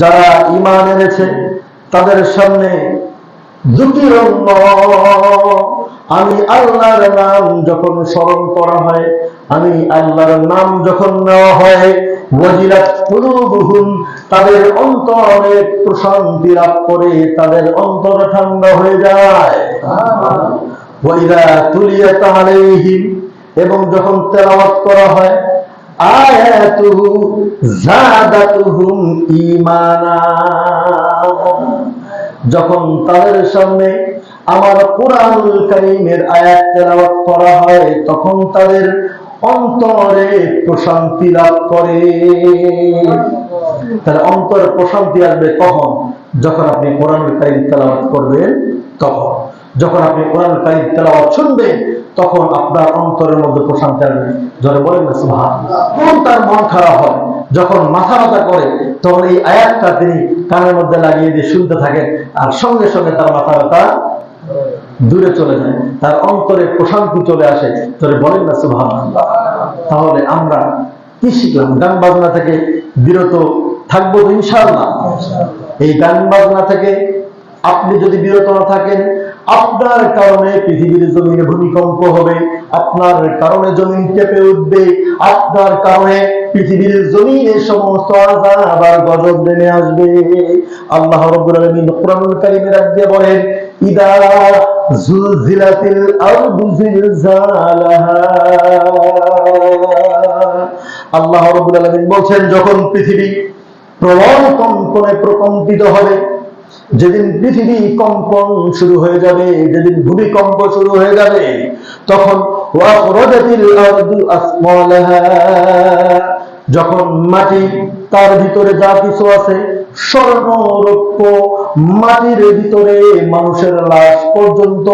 যারা ঈমান এনেছে তাদের সামনে দুটি রঙ, আমি আল্লাহর নাম যখন স্মরণ করা হয়, আমি আল্লাহর নাম যখন নেওয়া হয়, ওয়াজিলাত কুলুবুহুম, তাদের অন্তরে প্রশান্তি লাভ করে, তাদের অন্তর ঠান্ডা হয়ে যায়। ওয়া ইযা তুলিয়াত আলাইহিম, এবং যখন তেলাওয়াত করা হয়, আয়াতুহু যাদাতুহুম ঈমানা, যখন তাদের সামনে আমার কুরআনুল কারীমের আয়াত তেলাওয়াত করা হয়, তখন তাদের অন্তরে প্রশান্তি লাভ করে। তার অন্তরে প্রশান্তি আসবে কখন? যখন আপনি কুরআনুল কারীম তেলাওয়াত করবেন, তখন যখন আপনি কুরআনুল কারীম তেলাওয়াত শুনবেন, তখন আপনার অন্তরের মধ্যে প্রশান্তি আসবে। যারা বলেন না সুবহানাল্লাহ। কোন তার মন খারাপ হয়, যখন মাথা ব্যথা করে, তখন এই আয়াতটা তিনি কানের মধ্যে লাগিয়ে দিয়ে শুনতে থাকেন, আর সঙ্গে সঙ্গে তার মাথা ব্যথা দূরে চলে যায়, তার অন্তরে প্রশান্তি চলে আসে। যারা বলেন না সুবহানাল্লাহ। তাহলে আমরা কি শিখলাম? গান বাজনা থেকে বিরত থাকবো তো ইনশাআল্লাহ। এই গান বাজনা থেকে আপনি যদি বিরত না থাকেন, আপনার কারণে পৃথিবীর জমিনে ভূমিকম্প হবে, আপনার কারণে জমিন কেঁপে উঠবে, আপনার কারণে পৃথিবীর জমিনে সমস্ত আযাব আর গজব নেমে আসবে। আল্লাহ রাব্বুল আলামিন কুরআনুল কারীমের আয়াতে বলেন, ইদা যুলজিলাতিল আরদু জিলজালাহা। আল্লাহ রাব্বুল আলামিন বলেন, যখন পৃথিবী প্রবল কম্পনে প্রকম্পিত হবে, যেদিন পৃথিবী কম্পন শুরু হয়ে যাবে, যেদিন ভূমিকম্প শুরু হয়ে যাবে, তখন ওয়াখরাজাতিল আরদু আসমালাহা, যখন মাটি তার ভিতরে যা কিছু আছে, স্বর্ণ রৌপ্য, মাটির ভিতরে মানুষের লাশ পর্যন্ত,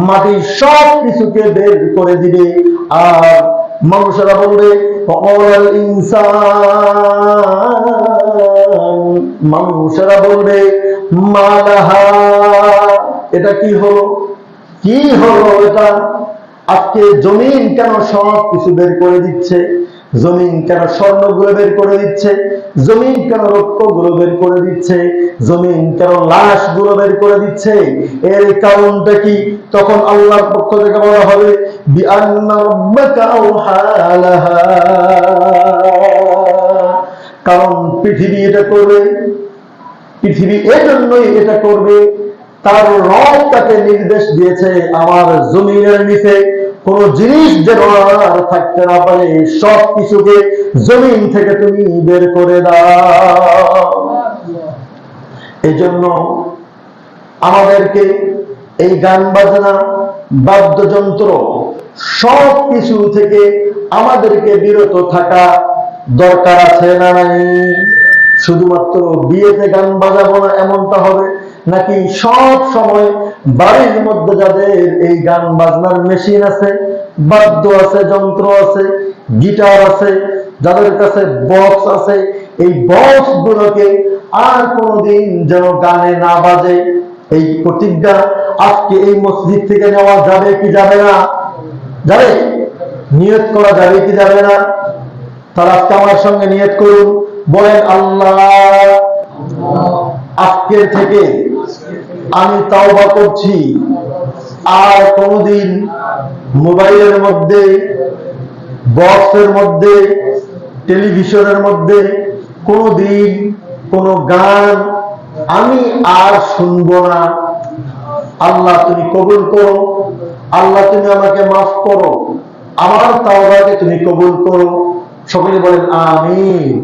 মাটি সব কিছুকে বের করে দিবে। আর মানুষেরা বলবে, ওয়াল ইনসান, মানুষেরা বলবে, মালাহা, এটা কি হলো, কি হলো এটা? আজকে জমিন কেন সব কিছু বের করে দিচ্ছে? জমিন কেন স্বর্ণগুলো বের করে দিচ্ছে? জমিন কেন রৌপ্যগুলো বের করে দিচ্ছে? জমিন কেন লাশগুলো বের করে দিচ্ছে? এর কারণটা কি? তখন আল্লাহর পক্ষ থেকে বলা হবে, বিআন্না রাব্বাকা আওহা লাহা, কারণ পৃথিবী এটা করবে, পৃথিবী এজন্যই এটা করবে, তার রব তাকে নির্দেশ দিয়েছে, আমার জমিনের নিচে কোন জিনিস যেন আর থাকতে না পারে, সব কিছুকে জমিন থেকে তুমি বের করে দাও। এজন্য আমাদেরকে এই গান বাজনা, বাদ্যযন্ত্র, সব কিছু থেকে আমাদেরকে বিরত থাকা দরকার আছে না নাই? শুধুমাত্র বিয়েতে গান বাজাবো না এমনটা হবে নাকি? সব সময় বাড়ির মধ্যে যাদের এই গান বাজনার মেশিন আছে, বাদ্য আছে, যন্ত্র আছে, গিটার আছে, যাদের কাছে বক্স আছে, এই বক্স গুলোকে আর কোনোদিন যেন গানে না বাজে, এই প্রতিজ্ঞা আজকে এই মসজিদ থেকে নেওয়া যাবে কি যাবে না? যাবে? নিয়ত করা যাবে কি যাবে না? তারা আজকে আমার সঙ্গে নিয়ত করুন, বলেন, আল্লাহ, আজকের থেকে আমি তাওবা করছি, আর কোনদিন মোবাইলের মধ্যে, বক্সের মধ্যে, টেলিভিশনের মধ্যে কোনদিন কোন গান আমি আর শুনবো না। আল্লাহ তুমি কবুল করো, আল্লাহ তুমি আমাকে মাফ করো, আমার তাওবাকে তুমি কবুল করো। সকলে বলেন আমিন।